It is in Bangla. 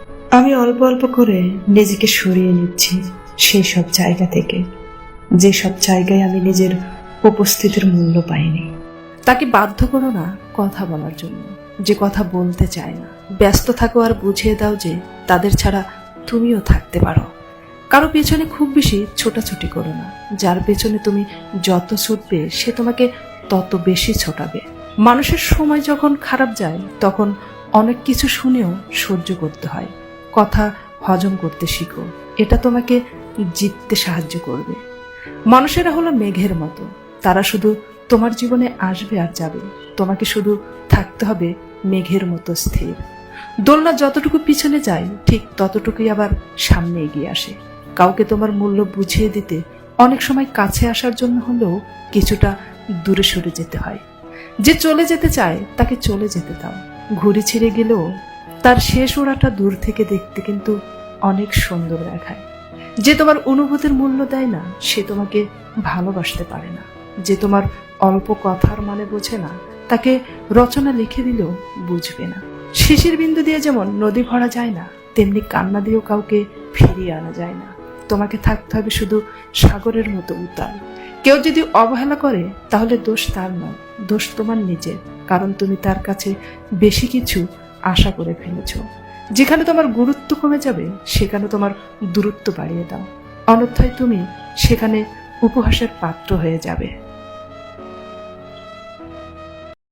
আমি অল্প অল্প করে নিজেকে সরিয়ে নিচ্ছি সেই সব জায়গা থেকে, যে সব জায়গায় আমি নিজের উপস্থিতির মূল্য পাইনি। তাকে বাধ্য করো না কথা বলার জন্য যে কথা বলতে চায় না। ব্যস্ত থাকো আর বুঝিয়ে দাও যে তাদের ছাড়া তুমিও থাকতে পারো। কারো পেছনে খুব বেশি ছোটাছুটি করো না। যার পেছনে তুমি যত ছুটবে সে তোমাকে তত বেশি ছোটাবে। মানুষের সময় যখন খারাপ যায় তখন অনেক কিছু শুনেও সহ্য করতে হয়। কথা হজম করতে শিখো, এটা তোমাকে জিততে সাহায্য করবে। মানুষেরা হলো মেঘের মতো, তারা শুধু তোমার জীবনে আসবে আর যাবে। তোমাকে শুধু থাকতে হবে মেঘের মতো স্থির। দোলনা যতটুকু পিছনে যায় ঠিক ততটুকুই আবার সামনে এগিয়ে আসে। কাউকে তোমার মূল্য বুঝিয়ে দিতে অনেক সময় কাছে আসার জন্য হলেও কিছুটা দূরে সরে যেতে হয়। যে চলে যেতে চায় তাকে চলে যেতে দাও। ঘুড়ি ছিঁড়ে গেলেও তার শেষ ওড়াটা দূর থেকে দেখতে কিন্তু অনেক সুন্দর দেখায়। যে তোমার অনুভূতির মূল্য দেয় না সে তোমাকে ভালোবাসতে পারে না। যে তোমার অল্প কথার মানে বোঝে না তাকে রচনা লিখে দিলেও বুঝবে না। শিশির বিন্দু দিয়ে যেমন নদী ভরা যায় না, তেমনি কান্না দিয়েও কাউকে ফিরিয়ে আনা যায় না। তোমাকে থাকতে হবে শুধু সাগরের মতো উতাল। কেউ যদি অবহেলা করে তাহলে দোষ তার নয়, দোষ তোমার নিজের। কারণ তুমি তার কাছে বেশি কিছু আশা করে ফেলেছ। যেখানে তোমার গুরুত্ব কমে যাবে সেখানে তোমার দূরত্ব বাড়িয়ে দাও, অন্যথায় তুমি সেখানে উপহাসের পাত্র হয়ে যাবে।